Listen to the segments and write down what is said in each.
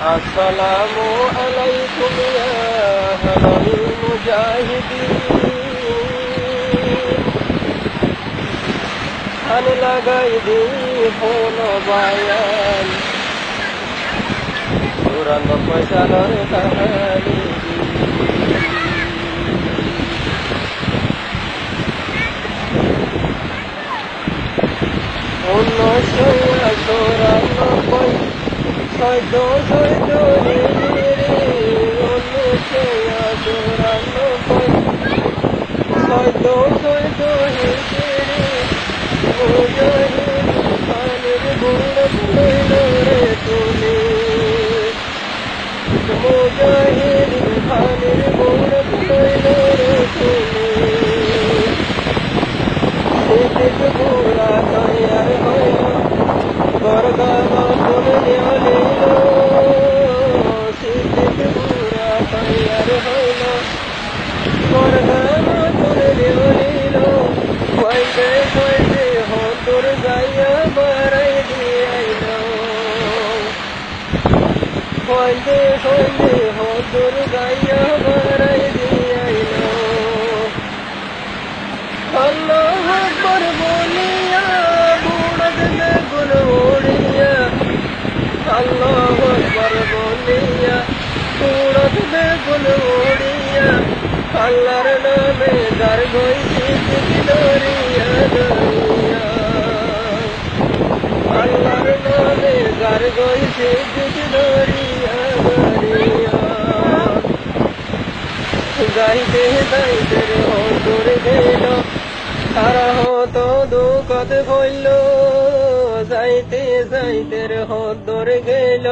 আসসালামু আলাইকুম ইয়া আহলাল মুজাহিদিন। ধান লাগাই দিই ফোন বায়ান, 94 সালের কাহিনী। 1994 ছয়দ হিজরি, 1994 ছয়দ হিজরি। মুজাহিদ খানের বুড় লইল রে তুমি, মুজাহিদ খানের বুড় লইল রে তুমি। সিদ্দিক বুড়া তৈয়ার হইল, বরগামা ফুল নিয়লিল। সিদ্দিক বুড়া তৈয়ার হইল, বরগামা ফুল নিয়লিল। কইতে কইতে হতর যাইয়া বাড়াই দিয়াইল, কইতে কইতে হতর যাইয়া বাড়াই দিয়াইল। আল্লাহু আকবার বলিয়া বুড়াত বেগুন উড়িয়া, আল্লাহু আকবার বলিয়া বুড়াত বেগুন উড়িয়া। আল্লাহর নামে যার গইছি সিদ্দিক দরিয়া দরিয়া, আল্লাহর নামে যার গইছি সিদ্দিক দরিয়া দরিয়া। যাইতে যাইতে হতর গেল, তারা হতো দুঃখত হইল। যাইতে যাইতে হতর গেল,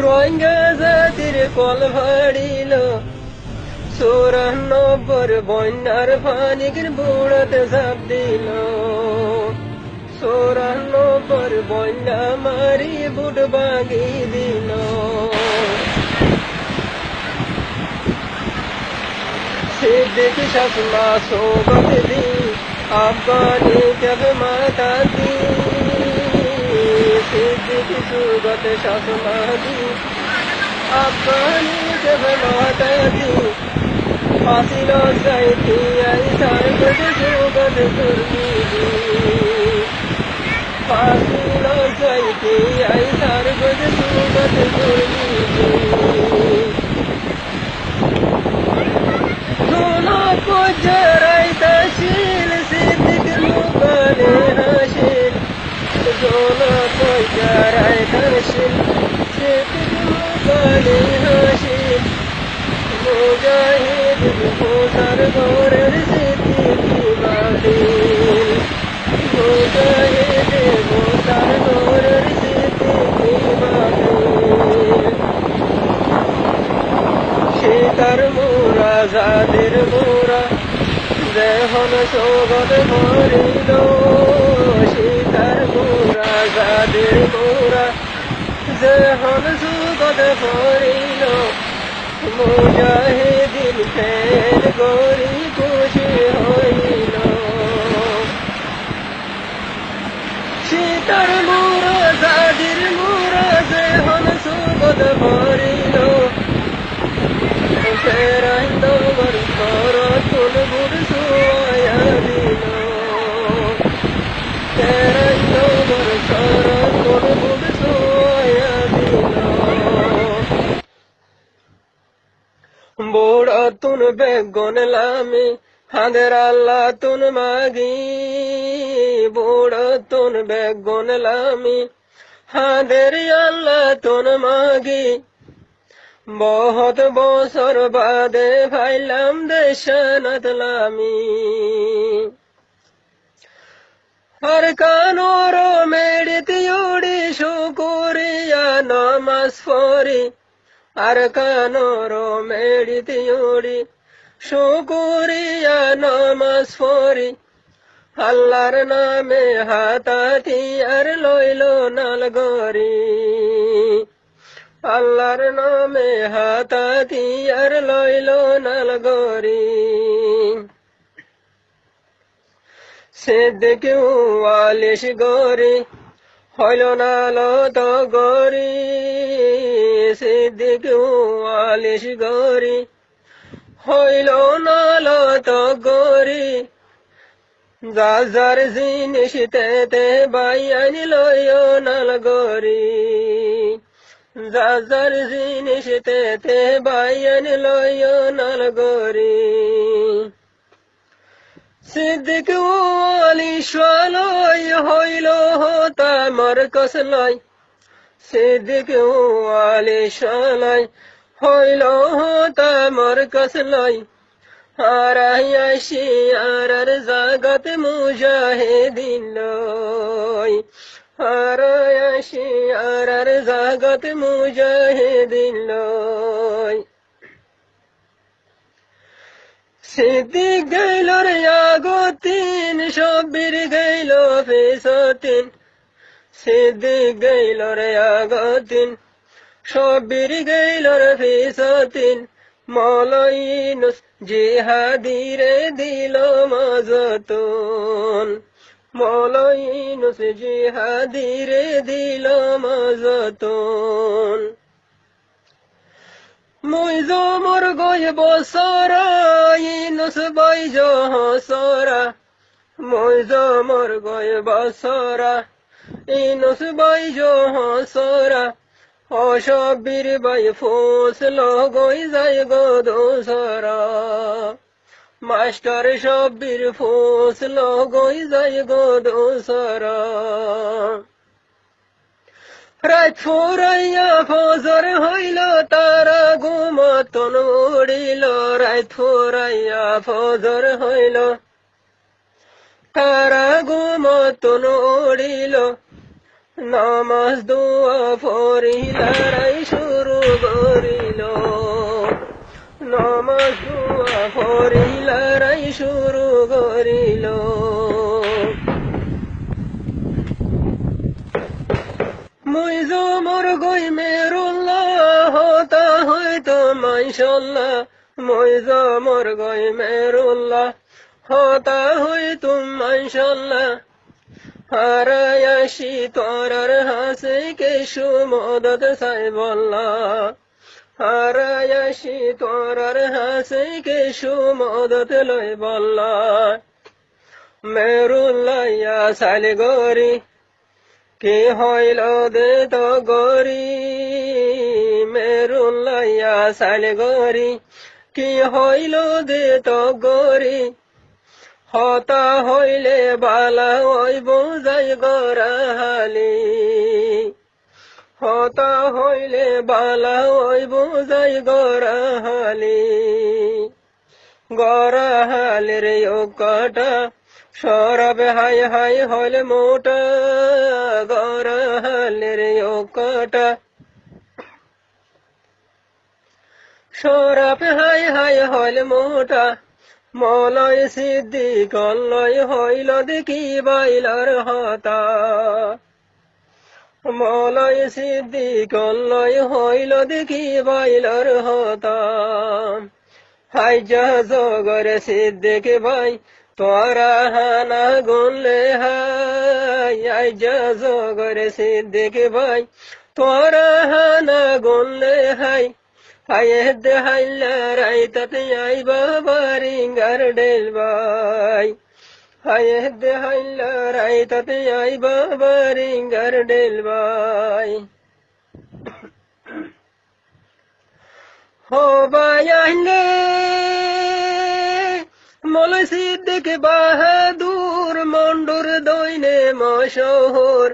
রোহিঙ্গা জাতির কল ভাড়িল। 94 বন্যার পানির বুড়াতে ঝাঁপ দিল। 94 বন্যা মারি বুট ভাঙি দিল। সিদ্দিক শাসমা সোবত দি, আফগানি জব মাতা দি। সিদ্দিক সুগত শাসমা দি, আফগানি জব মাতা দি। ফাঁসিল সাইথি আই সারগত সুগত কুর্মি দি, ফাঁসিল সাইথি আই সারগত সুগত কুর্মি দি। জরাই তশিল সিদ্দিক মুগানে হাসিল, জোনা কই জরাই তশিল সিদ্দিক মুগানে হাসিল। মুজাহিদ ভোটার ঘরের সিদ্দিকি বাতিল, মুজাহিদ ভোটার ঘরের সিদ্দিকি বাতিল। সীতার মোরা জাদের মোরা দেহন সোগত ভরিল। সীতার মোরা জাদের মোরা দেহন সোগত ভরিল। মুজাহিদিন ফের গরি খুশি হইল। সীতার মোরা জাদের মোরা দেহন সোগত ভরিল। ফেরাইল বর তুল বুড় সোয়া দিল, ফেরাইল বর তুল বুড় সোয়া দিল। বুড় তুন বেগুন লামি হাদের আল্লাহ তুন মাগি, বুড় তুন বেগুন লামি হাদের আল্লাহ তুন মাগি। বহুত বছর বাদে ভাইলাম দেশানাত লামি, আর কানোর মেড়িতে উড়ি শুকুরিয়া নমাজ পড়ি। আর কানোর মেড়িতে উড়ি শুকুরিয়া নমাজ পড়ি। আল্লাহর নামে হাতাতি আর লইল নালগরি, আল্লাহর নামে হাতাতি আর লইল নালগরি। সিদ্দিক ওয়ালিশ গরি হইল না লত গরি, সিদ্দিক ওয়ালিশ গরি হইল নাল তো গরি যার জিনিস তেতে বাইয়ান লইয় নাল গরি যার জিনিস তেতে বাইয়ান লইয় নাল গরি সিদ্দিক ওয়ালিশ ওয়ালয় হইল তামার কসলয় সিদ্দিক ওয়ালিশ ওয়ালয় হইল তামার কসলয় হারাইয়াশি আরার জাগত মুজাহিদিন লয় হারাইয়াশি আরার জাগত মুজাহিদিন লয় সিদ্দিক গেল রে আগতিন শব্বির গেল ফিসতিন সিদ্দিক গেল রে আগতিন শব্বির গেল রে ফিসতিন মলাইনুস জিহাদিরে দিল মাজতুন মলাইনুস জিহাদিরে দিল মাজতুন মইজো মোর গয় বসরা ইনুস বাইজো হসরা মইজো মোর গয় বসরা ইনুস বাইজো হসরা অসবির বাই ফসল গই যায় গো দোসরা মাস্টার সবির ফসল গই যায় গো দোসরা রাত ফুরাইয়া ফজর হইল তারা ঘুমতন উড়িল রাত ফুরাইয়া ফজর হইল তারা ঘুমতন উড়িল নামাজ দোয়া ফরিলারাই শুরু করিল নামাজ দোয়া ফরিলারাই শুরু করিল মইজো মোর গই মেরুল্লাহ হতা হয়তো মাইশাল্লাহ মইজো মোর গই মেরুল্লাহ হতা হয়তো মাইশাল্লাহ হারায়াশি তোরার হাসে কেশু মদত সাইবল্লাহ হারায়াশি তোরার হাসে কেশু মদত লই বল্লাহ মেরুল্লাহ ইয়া সালে গরি কি হইল দে তো গরি মেরুল্লাহ ইয়া সালে গরি কি হইল দে তো গরি হতা হইলে বালা ওই বোঝাই গরাহালি হতা হইলে বালা ওই বোঝাই গরাহালি গরাহালির ইয়কাটা সরব হাই হাই হইলে মোটা গরাহালির ইয়কাটা সরব হাই হাই হইলে মোটা মলয় সিদ্দিক লয় হইল দেখি বাইলার হতা মলয় সিদ্দিক লয় হইল দেখি বাইলার হতা হাই জগর সিদ্দিক ভাই তোরা হানা গুনলে হাই জগর সিদ্দিক ভাই তোরা হানা গুনলে high Hayed হাইলা রাইতাতে I বাবারিঙ্গার ডেলবাই Hayed হাইলা রাইতাতে I বাবারিঙ্গার ডেলবাই হো বাই আইলে মল সিদ্দিক বাহাদুর মন্ডুর দইনে মশহুর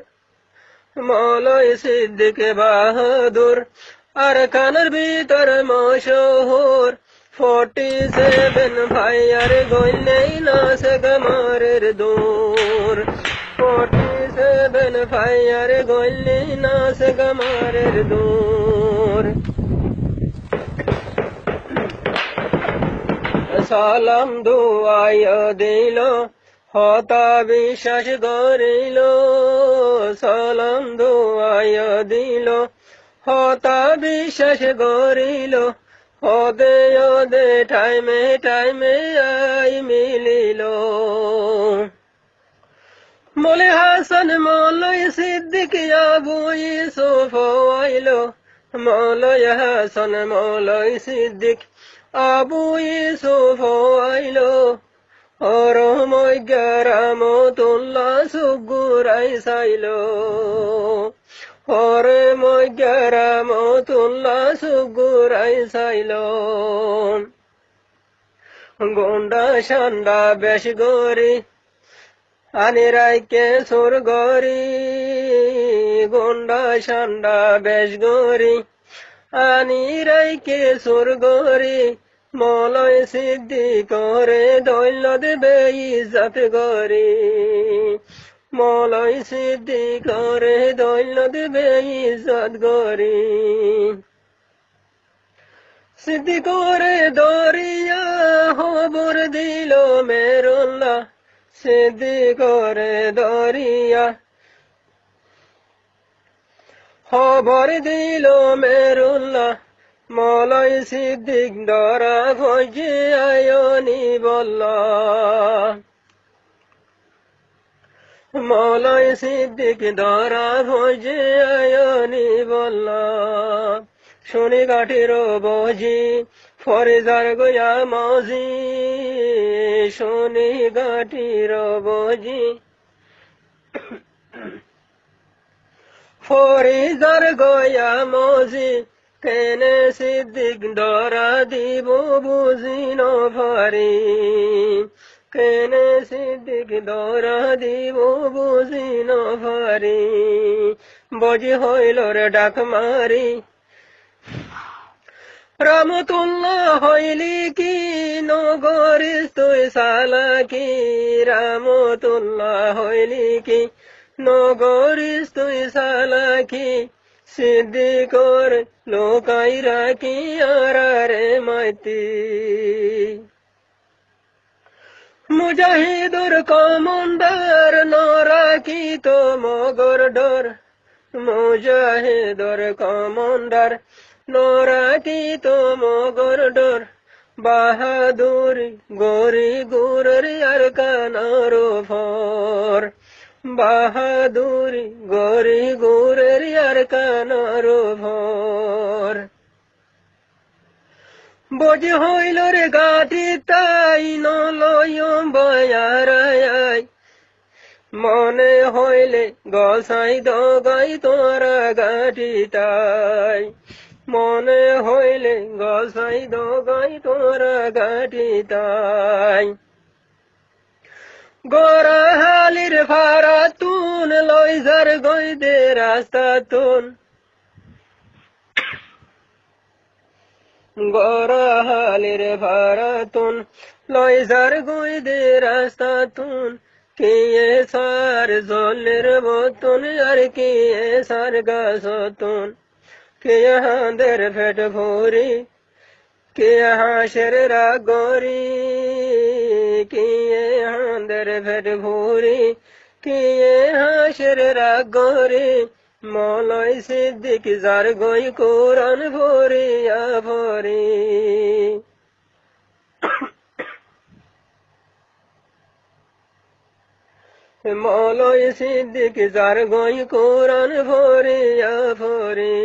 মলয় সিদ্দিক বাহাদুর আর কানের ভিতর মশহুর 47 ভাইয়ার গইলেই নাচ গমারের দূর 47 ভাইয়ার গইলেই নাচ গমারের দূর সালাম দুয়ায় দিল হতা বিশ্বাস করিল সালাম দুয়ায় দিল হতা বিশ্বাস করিল ওদে ওদে টাইমে টাইমে আই মিলিল মোলে হাসান মলয় সিদ্দিক আবু ইউসুফ আইল মৌলাই হাসান মৌলাই সিদ্দিক আবু ইউসুফ আইলো হরময় রামতুল্লাহ সুগুরাই চাইলো হরময় রামতুল্লাহ সুগুরাই চাইলো গুন্ডা সান্ডা বেশ গরি আনি রাইকে সুর গরি গুন্ডা সান্ডা বেশ গরি আনি রাইকে সুর গরি মৌলাই সিদ্দিক করে দৌলত বেইজ্জত গরি মৌলাই সিদ্দিক করে দৌলত বেইজ্জত গরি সিদ্দিক করে দরিয়া খবর দিল মেরুল্লাহ সিদ্দিক করে দরিয়া খবর দিল মেরুল্লাহ মৌলাই সিদ্দিক ধরা ভোজে আয়নি বল্লা মৌলাই সিদ্দিক ধরা ভোজে আয়নি বল্লা শুনি গাঠির বজি ফরিজার গয়া মজি শুনি গাঠির বজি ফরিজার গয়া মজি কেনে সিদ্দিক ধরা দিব বুঝি নভারি কেনে সিদ্দিক ধরা দিব বুঝি নভারি বজি হইল রে ডাক মারি রামতুল্লাহ হইলি কি নগরিস তুই সালাকি রামতুল্লাহ হইলি কি নগরিস তুই সালাকি সিদ্দিকর লোকাই রাখি আরারে মাইতি মুজাহিদুর কমান্ডার নরাকি তো মগর ডর মুজাহিদুর কমান্ডার নরাকি তো মগর ডর বাহাদুরি গরি গুরর আর কানার ফর বাহাদুরি গরি গুরের আর কানার ভর বজি হইল রে গাঠি তাই নলয়ম বয়ারাই মনে হইলে গসাই দগাই তোরা গাঠি তাই মনে হইলে গসাই দগাই তোরা গাঠি তাই গরাহালির ভাড়া তুন লইজার গইদে রাস্তা তুন গরাহালির ভাড়া তুন লইজার গইদে রাস্তা তুন কিয়ে সার জলের বতুন আর কিয়ে সার গাছতুন কিয়ে হাঁদের ফেট ভরি কিয়ে হাঁসের রাগরি কিয়ে হাঁদের ফেট ভরি কিয়ে হাঁসের রাগরি মৌলাই সিদ্দিক যার গই কোরআন ভরিয়া ভরি মৌলাই সিদ্দিক যার গই কোরআন ভরিয়া ভরি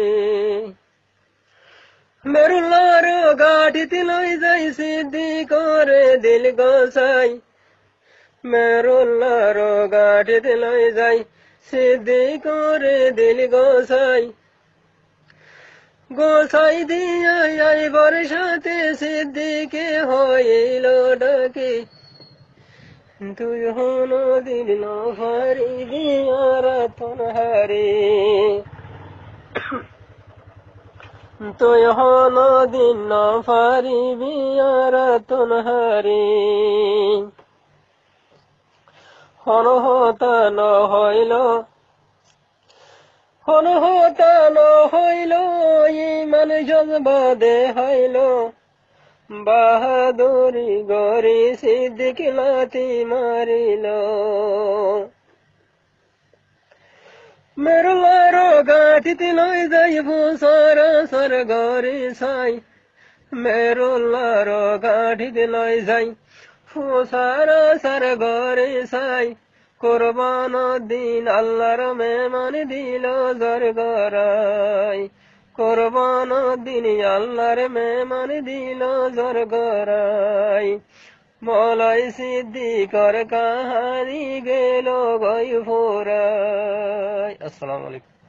মেরুল্লার গাঠিতে লই যাই সিদ্দিক করে দিল গোসাই মেরুল্লার গাঠিতে লই যাই সিদ্দিক করে দিল গোসাই গোসাই দিয়া আইবার সাথে সিদ্দিকে হইল ডাকি তুই হন দিল নভারি দিয়ার তনহারি তুই হন দিন নভারি বিয়ার তনহারি হন হতা ন হইল হন হতা ন হইল ইমান জজবা দে হইল বাহাদুরি গরি সিদ্দিক লাতি মারিল মেরুল্লার গাঠিতে লই যাইব সারা সার গরি সাই মেরুল্লার গাঠিতে লই যাই সারা সার গরি সাই কোরবান দিন আল্লাহর মেহমান দিল জর গরাই কোরবান দিন আল্লাহর মেহমান দিল জোর গরাই মৌলাই সিদ্দিকর কাহানি গেল গই ফোরাই। আসসালামু আলাইকুম।